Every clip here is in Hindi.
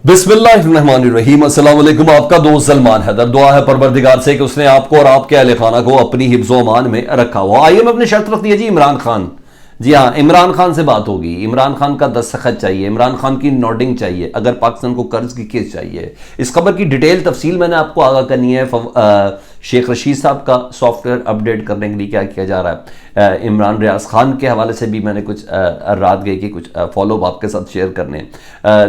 बिस्मिल्लाहिर्रहमानिर्रहीम। अस्सलाम वालेकुम। आपका दोस्त सलमान हैदर। दुआ है परवरदिगार से कि उसने आपको और आपके अहले खाना को अपनी हिफ्ज़ो अमान में रखा हुआ। आइए मैं अपनी शर्त रख दी है जी, इमरान खान। जी हाँ, इमरान खान से बात होगी। इमरान खान का दस्तखत चाहिए, इमरान खान की नोडिंग चाहिए अगर पाकिस्तान को कर्ज की केस चाहिए। इस खबर की डिटेल तफसील मैंने आपको आगाह करनी है। शेख रशीद साहब का सॉफ्टवेयर अपडेट करने के लिए क्या किया जा रहा है, इमरान रियाज खान के हवाले से भी मैंने कुछ रात गई की कुछ फॉलोअप आपके साथ शेयर करने,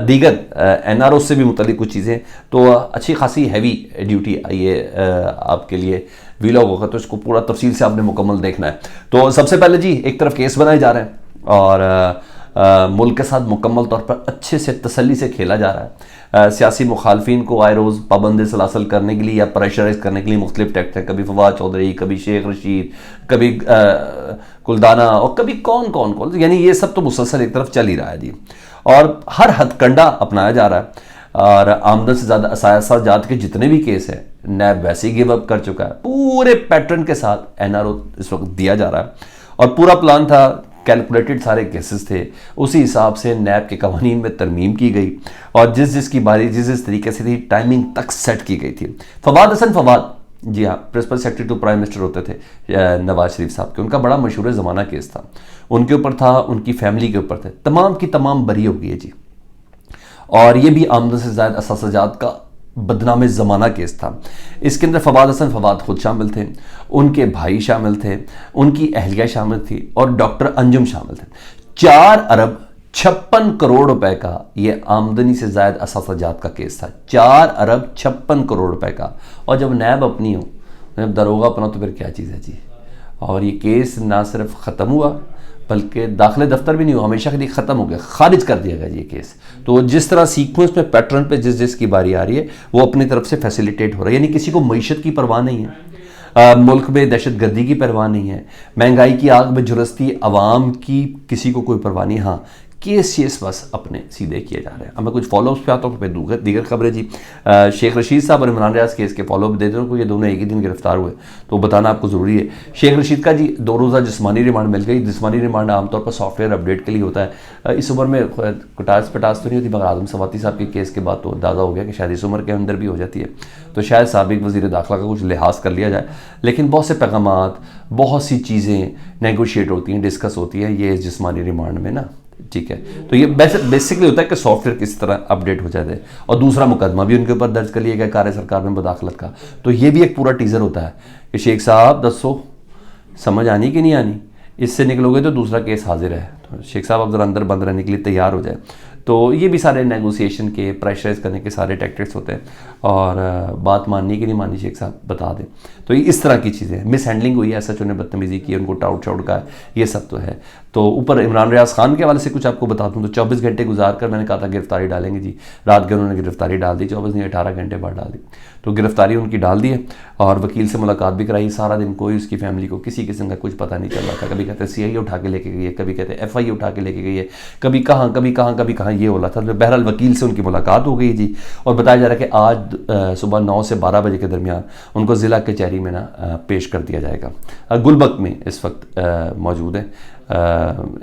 दीगर एनआरओ से भी मुतल्लिक कुछ चीज़ें। तो अच्छी खासी हैवी ड्यूटी आई है आपके लिए, वीलॉग होगा तो इसको पूरा तफसील से आपने मुकम्मल देखना है। तो सबसे पहले जी, एक तरफ केस बनाए जा रहे हैं और मुल्क के साथ मुकम्मल तौर पर अच्छे से तसल्ली से खेला जा रहा है। सियासी मुखालफिन को आए रोज़ पाबंद सलासल करने के लिए या प्रेशराइज करने के लिए मुख्तलिफ टैक्ट हैं। कभी फवाद चौधरी, कभी शेख रशीद, कभी कुलदाना और कभी कौन कौन कौन, यानी ये सब तो मुसलसल एक तरफ चल ही रहा है जी। और हर हथकंडा अपनाया जा रहा है और आमदन से ज़्यादा असायाजात के जितने भी केस हैं नैब वैसे ही गिव अप कर चुका है। पूरे पैटर्न के साथ एनआरओ इस वक्त दिया जा रहा है और पूरा प्लान था, कैलकुलेटेड सारे केसेस थे। उसी हिसाब से नैब के कवानीन में तरमीम की गई और जिसकी बारी जिस तरीके से थी टाइमिंग तक सेट की गई थी। फवाद हसन फवाद, जी हाँ, principal secretary to prime minister होते थे नवाज शरीफ साहब के। उनका बड़ा मशहूर ज़माना केस था, उनके ऊपर था, उनकी फैमिली के ऊपर थे, तमाम की तमाम बरी हो गई है जी। और ये भी आमदन से ज़्यादा असासाजात का बदनाम ज़माना केस था। इसके अंदर फवाद हसन फवाद खुद शामिल थे, उनके भाई शामिल थे, उनकी अहलिया शामिल थी और डॉक्टर अंजुम शामिल थे। 4 अरब 56 करोड़ रुपए का ये आमदनी से ज़ायद असासाजात का केस था। 4 अरब 56 करोड़ रुपए का। और जब नैब अपनी हो, जब दरोगा अपना, तो फिर क्या चीज़ है जी। और ये केस ना सिर्फ ख़त्म हुआ बल्कि दाखिले दफ्तर भी नहीं हुआ, हमेशा के लिए ख़त्म हो गया, खारिज कर दिया गया ये केस। तो जिस तरह सीक्वेंस में पैटर्न पे जिस की बारी आ रही है वो अपनी तरफ से फैसिलिटेट हो रहा है। यानी किसी को मईशत की परवाह नहीं है, मुल्क में दहशत गर्दी की परवाह नहीं है, महंगाई की आग में झुलसती आवाम की किसी को कोई परवाह नहीं। हाँ, केस बस अपने सीधे किए जा रहे हैं। अब मैं कुछ फॉलोअप्स पे आता हूँ, फिर दीगर खबरें जी। शेख रशीद साहब और इमरान रियाज केस के फॉलोअप देते हैं, ये दोनों एक ही दिन गिरफ्तार हुए, तो बताना आपको ज़रूरी है। शेख रशीद का जी 2 रोज़ा जिस्मानी रिमांड मिल गई। जिस्मानी रिमांड आमतौर पर सॉफ्टवेयर अपडेट के लिए होता है। इस उम्र में कटास पटास तो नहीं होती, मगर आजम सवाती साहब के केस के बाद तो अंदाज़ा हो गया कि शायद इस उम्र के अंदर भी हो जाती है, तो शायद साबिक वज़ीर दाखिला का कुछ लिहाज कर लिया जाए। लेकिन बहुत से पैगामात, बहुत सी चीज़ें नेगोशिएट होती हैं, डिस्कस होती हैं ये जिस्मानी रिमांड में ना, ठीक है। तो ये बेसिकली होता है कि सॉफ्टवेयर किस तरह अपडेट हो जाते हैं। और दूसरा मुकदमा भी उनके ऊपर दर्ज कर लिया गया कार्य सरकार में मुदाखलत का। तो ये भी एक पूरा टीज़र होता है कि शेख साहब दसो समझ आनी कि नहीं आनी, इससे निकलोगे तो दूसरा केस हाजिर है, तो शेख साहब अब जरा अंदर बंद रहने के लिए तैयार हो जाए। तो ये भी सारे नेगोशिएशन के, प्रेशराइज करने के सारे टैक्टिक्स होते हैं और बात माननी कि नहीं माननी शेख साहब बता दें। तो ये इस तरह की चीज़ें, मिस हैंडलिंग हुई है, एसएचओ ने बदतमीज़ी की, उनको टाउट शाउट का, ये सब तो है। तो ऊपर इमरान रियाज खान के हवाले से कुछ आपको बता दूँ तो 24 घंटे गुजार कर मैंने कहा था गिरफ्तारी डालेंगे जी, रात के उन्होंने गिरफ्तारी डाल दी, 24 नहीं 18 घंटे बाद डाल दी। तो गिरफ्तारी उनकी डाल दी है और वकील से मुलाकात भी कराई। सारा दिन कोई उसकी फैमिली को किसी किस्म का कुछ पता नहीं चल रहा था। कभी कहते सीआईए उठा के लेके गई है, कभी कहते एफआईए उठा के लेके गई है, कभी कहाँ कभी कहाँ ये हो रहा था। तो बहरहाल वकील से उनकी मुलाकात हो गई जी और बताया जा रहा है कि आज सुबह 9 से 12 बजे के दरमियान उनको ज़िला कचहरी में ना पेश कर दिया जाएगा। गुलबर्ग में इस वक्त मौजूद है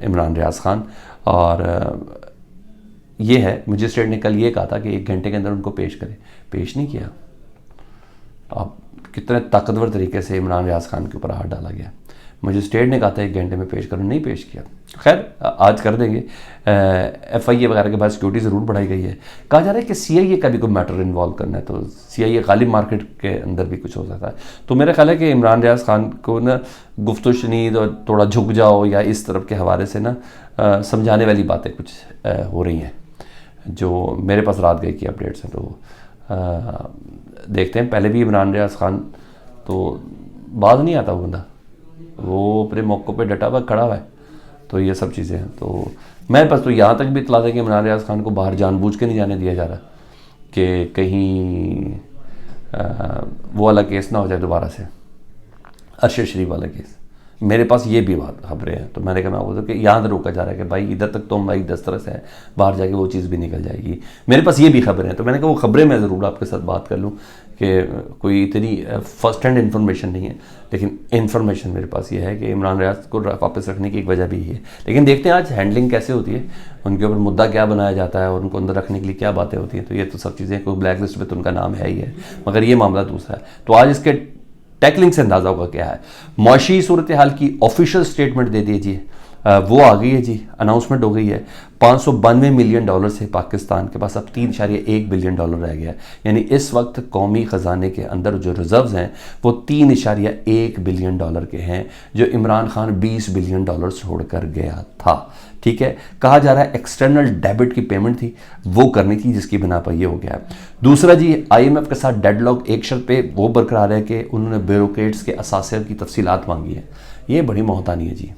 इमरान रियाज खान। और ये है, मजिस्ट्रेट ने कल ये कहा था कि 1 घंटे के अंदर उनको पेश करें, पेश नहीं किया। अब कितने ताकतवर तरीके से इमरान रियाज खान के ऊपर हाथ डाला गया। मजिस्ट्रेट ने कहा था 1 घंटे में पेश करो, नहीं पेश किया। खैर आज कर देंगे। एफआईए वगैरह के बाद सिक्योरिटी ज़रूर बढ़ाई गई है। कहा जा रहा है कि सीआईए का भी कोई मैटर इन्वॉल्व करना है, तो सीआईए गालिब मार्केट के अंदर भी कुछ हो सकता है। तो मेरा ख्याल है कि इमरान रियाज खान को ना गुफ्तो शनीद और थोड़ा झुक जाओ या इस तरफ के हवाले से ना समझाने वाली बातें कुछ हो रही हैं, जो मेरे पास रात गई की अपडेट्स हैं। तो देखते हैं। पहले भी इमरान रियाज खान तो बाज नहीं आता, वो बंदा वो अपने मौक़ों पे डटा हुआ खड़ा हुआ है। तो ये सब चीज़ें हैं। तो मैं बस तो यहाँ तक भी इतला दें कि इमरान रियाज खान को बाहर जानबूझ के नहीं जाने दिया जा रहा कि कहीं वो वाला केस ना हो जाए दोबारा से, अरशद शरीफ वाला केस। मेरे पास ये भी बात खबरें हैं। तो मैंने कहा मैं बोलता कि यहाँ से रोका जा रहा है कि भाई इधर तक तो भाई दस्तरस है, बाहर जाके वो चीज़ भी निकल जाएगी। मेरे पास ये भी खबरें हैं। तो मैंने कहा वो खबरें मैं ज़रूर आपके साथ बात कर लूँ कि कोई इतनी फर्स्ट हैंड इन्फॉर्मेशन नहीं है, लेकिन इन्फॉर्मेशन मेरे पास ये है कि इमरान रियाज को वापस रखने की एक वजह भी है। लेकिन देखते हैं आज हैंडलिंग कैसे होती है, उनके ऊपर मुद्दा क्या बनाया जाता है और उनको अंदर रखने के लिए क्या बातें होती हैं। तो ये तो सब चीज़ें, कोई ब्लैक लिस्ट में तो उनका नाम है ही है, मगर ये मामला दूसरा है। तो आज इसके टैकलिंग से अंदाजा होगा क्या है। मुआशी सूरत हाल की ऑफिशियल स्टेटमेंट दे दीजिए, वो आ गई है जी, अनाउंसमेंट हो गई है। 592 मिलियन डॉलर से पाकिस्तान के पास अब 3.1 बिलियन डॉलर रह गया है। यानी इस वक्त कौमी ख़जाने के अंदर जो रिजर्व्स हैं वो 3.1 बिलियन डॉलर के हैं, जो इमरान खान 20 बिलियन डॉलर छोड़कर गया था। ठीक है, कहा जा रहा है एक्सटर्नल डेबिट की पेमेंट थी वो करनी थी, जिसकी बिना पर ये हो गया है। दूसरा जी, IMF के साथ डेडलॉक एक शर्त पे वो बरकरार है कि उन्होंने ब्यूरोक्रेट्स के असासे की तफसीलात मांगी है। ये बड़ी मोहतानी है जी,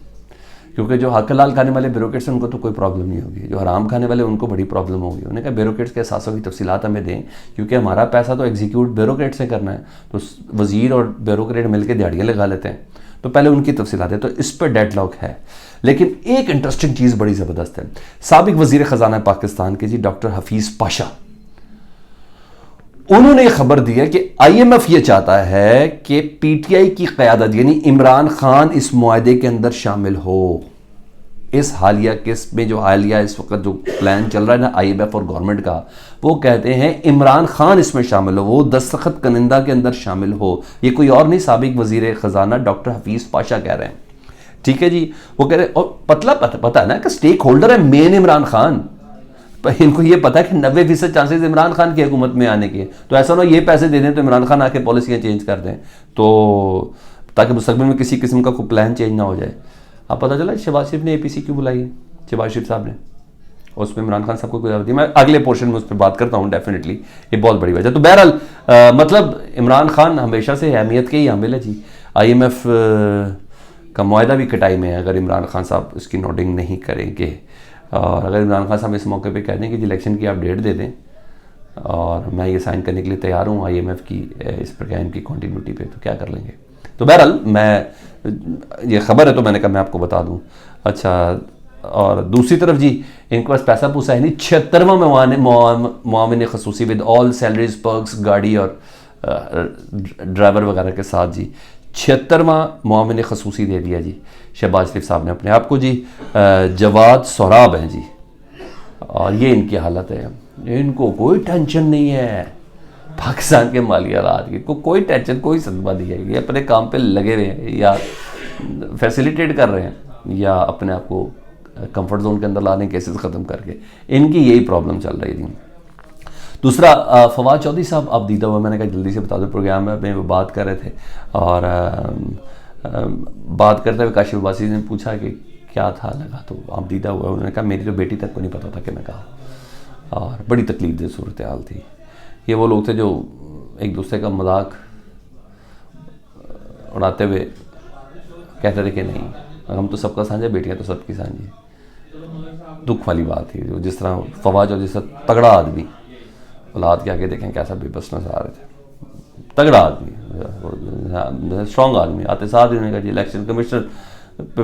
क्योंकि जो हक हलाल खाने वाले ब्यूरोक्रेट्स हैं उनको तो कोई प्रॉब्लम नहीं होगी, जो हराम खाने वाले उनको बड़ी प्रॉब्लम होगी। उन्होंने कहा ब्यूरोक्रेट्स के असासों की तफसीलात हमें दें, क्योंकि हमारा पैसा तो एग्जीक्यूट ब्यूरोक्रेट से करना है। तो वजीर और ब्यूरोक्रेट मिलकर दिहाड़ियाँ लगा लेते हैं, तो पहले उनकी तफसीलात है। तो इस पर डेडलॉक है। लेकिन एक इंटरेस्टिंग चीज़ बड़ी ज़बरदस्त है। साबिक वजीर ख़जाना पाकिस्तान के जी डॉक्टर हफीज़ पाशा, उन्होंने ये खबर दी है कि IMF ये चाहता है कि PTI की क़यादत यानी इमरान खान इस मुआहदे के अंदर शामिल हो। इस हालिया केस में जो हालिया इस वक्त जो प्लान चल रहा है ना IMF और गवर्नमेंट का, वो कहते हैं इमरान खान इसमें शामिल हो, वो दस्तखत कनिंदा के अंदर शामिल हो। ये कोई और नहीं, साबिक वजीर ख़जाना डॉक्टर हफीज़ पाशा कह रहे हैं। ठीक है जी, वो कह रहे हैं। और पता है ना कि स्टेक होल्डर है मेन इमरान खान, पर इनको ये पता है कि 90% चांसेस इमरान खान की हुकूमत में आने के। तो ऐसा ना ये पैसे दे दें तो इमरान खान आके पॉलिसियाँ चेंज कर दें, तो ताकि मुस्तकबिल में किसी किस्म का कोई प्लान चेंज ना हो जाए। अब पता चला शहबाज शरीफ ने APC क्यों बुलाई है, शहबाज शरीफ साहब ने, और उसमें इमरान खान साहब को कोई दी। मैं अगले पोर्शन में उस पर बात करता हूँ डेफिनेटली, ये बहुत बड़ी वजह। तो बहरहाल मतलब इमरान खान हमेशा से अहमियत के ही हामिल है जी। IMF का मुआहदा भी कटाई में है अगर इमरान खान साहब इसकी नोटिंग नहीं करेंगे। और अगर इमरान खान साहब इस मौके पे कह दें कि इलेक्शन की आप डेट दे दें और मैं ये साइन करने के लिए तैयार हूँ IMF की इस प्रोग्राम की कंटिन्यूटी पे, तो क्या कर लेंगे। तो बहरहाल मैं ये खबर है तो मैंने कहा मैं आपको बता दूँ। अच्छा, और दूसरी तरफ जी इनके पास पैसा पूसा है नहीं। 76वां मुआविन खसूसी विद ऑल सैलरीज पर्क्स, गाड़ी और ड्राइवर वगैरह के साथ जी 76वां मुआविन खसूसी दे दिया जी शहबाज शरीफ साहब ने अपने आप को जी। जवाद सोहराब हैं जी, और ये इनकी हालत है। इनको कोई टेंशन नहीं है पाकिस्तान के माली हालात की, कोई टेंशन, कोई सदमा नहीं है। ये अपने काम पे लगे हुए हैं, या फैसिलिटेट कर रहे हैं या अपने आप को कंफर्ट जोन के अंदर लाने केसेस ख़त्म करके। इनकी यही प्रॉब्लम चल रही थी। दूसरा, फवाद चौधरी साहब आप दीदा हुआ, मैंने कहा जल्दी से बता दो, प्रोग्राम में वो बात कर रहे थे और बात करते हुए काशिफ अब्बासी ने पूछा कि क्या था लगा, तो आप दीदा हुआ। उन्होंने कहा मेरी तो बेटी तक को नहीं पता था कि मैं कहा, और बड़ी तकलीफ दे सूरत हाल थी। ये वो लोग थे जो एक दूसरे का मजाक उड़ाते हुए कहते थे कि नहीं हम तो सबका साझा, बेटियां तो सबकी साझी। दुख वाली बात थी। जो जिस तरह फवाद और जिस तरह तगड़ा आदमी, औलाद के आगे देखें कैसा बेबस नजर आ रहे थे, तगड़ा आदमी, स्ट्रॉन्ग आदमी, आते साथ ही उन्होंने कहा जी इलेक्शन कमिश्नर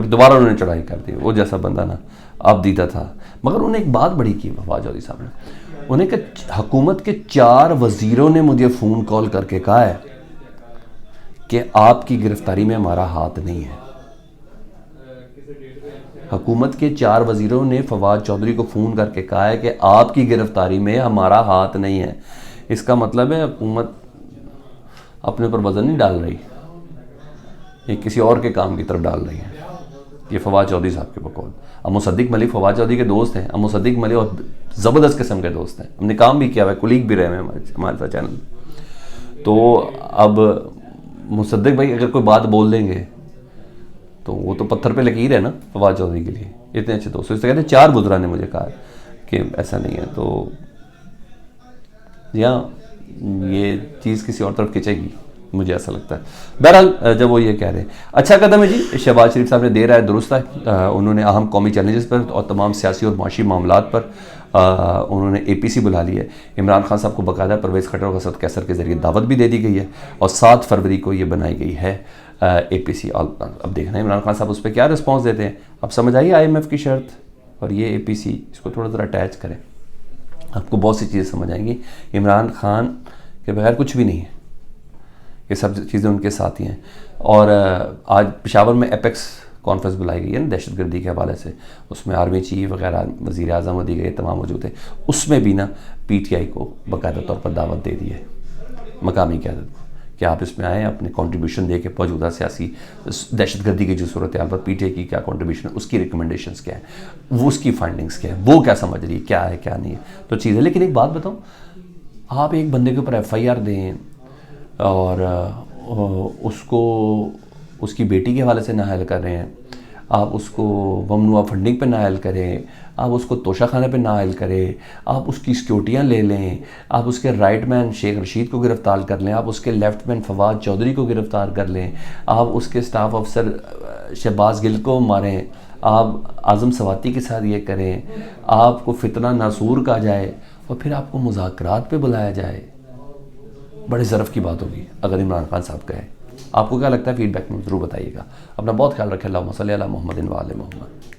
दोबारा उन्होंने चढ़ाई कर दी। वो जैसा बंदा ना अब दीदा था। मगर उन्होंने एक बात बड़ी की फवाद चौधरी साहब ने, उन्हें कहा हुकूमत के 4 वजीरों ने मुझे फ़ोन कॉल करके कहा है कि आपकी गिरफ्तारी में हमारा हाथ नहीं है। हुकूमत के 4 वजीरों ने फवाद चौधरी को फ़ोन करके कहा है कि आपकी गिरफ्तारी में हमारा हाथ नहीं है। इसका मतलब है हुकूमत अपने ऊपर वजन नहीं डाल रही, ये किसी और के काम की तरफ डाल रही है। ये फवाद चौधरी साहब के बकौल। अब मुसद्दिक मलिक फवाद चौधरी के दोस्त हैं। अब मुसद्दिक मलिक और ज़बरदस्त किस्म के दोस्त हैं, हमने काम भी किया हुआ है, कुलीग भी रहे हैं हमारे साथ चैनल। तो अब मुसद्दिक भाई अगर कोई बात बोल देंगे तो वो तो पत्थर पे लकीर है ना फवाद चौधरी के लिए, इतने अच्छे दोस्त। इससे कहते हैं 4 बुजुर्गों ने मुझे कहा कि ऐसा नहीं है। तो यहाँ ये चीज़ किसी और तरफ खिंचेगी, मुझे ऐसा लगता है। बहरहाल जब वो ये कह रहे हैं, अच्छा कदम है जी शहबाज शरीफ साहब ने दे रहा है, दुरुस्त है। उन्होंने अहम कौमी चैलेंजेस पर और तमाम सियासी और माशी मामलात पर उन्होंने APC बुला ली है। इमरान खान साहब को बाकायदा परवेज़ खट्टर और असद कैसर के ज़रिए दावत भी दे दी गई है और 7 फरवरी को ये बनाई गई है APC। अब देखना है इमरान खान साहब उस पर क्या रिस्पॉन्स देते हैं। अब समझ आई IMF की शर्त और ये APC, इसको थोड़ा ज़रा अटैच करें, आपको बहुत सी चीज़ें समझ आएंगी। इमरान खान के बगैर कुछ भी नहीं है, ये सब चीज़ें उनके साथ ही हैं। और आज पेशावर में एपेक्स कॉन्फ्रेंस बुलाई गई है ना दहशतगर्दी के हवाले से, उसमें आर्मी चीफ वगैरह वज़ीर आज़म दी गई तमाम मौजूद है। उसमें भी ना PTI को बाकायदा तौर पर दावत दे दी है मकामी क़यादत को कि आप इसमें आएँ, अपने कंट्रीब्यूशन दे के मौजूदा सियासी दहशतगर्दी की जो सूरत हाल पर PTI की क्या कंट्रीब्यूशन है, उसकी रिकमेंडेशंस क्या है, वो उसकी फाइंडिंग्स क्या है, वो क्या समझ रही है, क्या है क्या नहीं है, तो चीज़ है। लेकिन एक बात बताऊँ, आप एक बंदे के ऊपर FIR दें और उसको उसकी बेटी के हवाले से नाअहल कर रहे हैं, आप उसको ममनुआ फंडिंग पे नाअहल करें, आप उसको तोशाखाने पे नाअहल करें, आप उसकी सिक्योरिटियाँ ले लें, आप उसके राइट मैन शेख रशीद को गिरफ़्तार कर लें, आप उसके लेफ्ट मैन फवाद चौधरी को गिरफ़्तार कर लें, आप उसके स्टाफ अफसर शहबाज गिल को मारें, आप आज़म सवाती के साथ ये करें, आपको फितना नासूर कहा जाए और फिर आपको मुज़ाकरात पे बुलाया जाए, बड़े ज़रफ़ की बात होगी अगर इमरान खान साहब कहे। आपको क्या लगता है, फीडबैक में ज़रूर बताइएगा। अपना बहुत ख्याल रखें। अल्लाहुम्मा सल्ली अला मुहम्मदिन व आले मुहम्मद।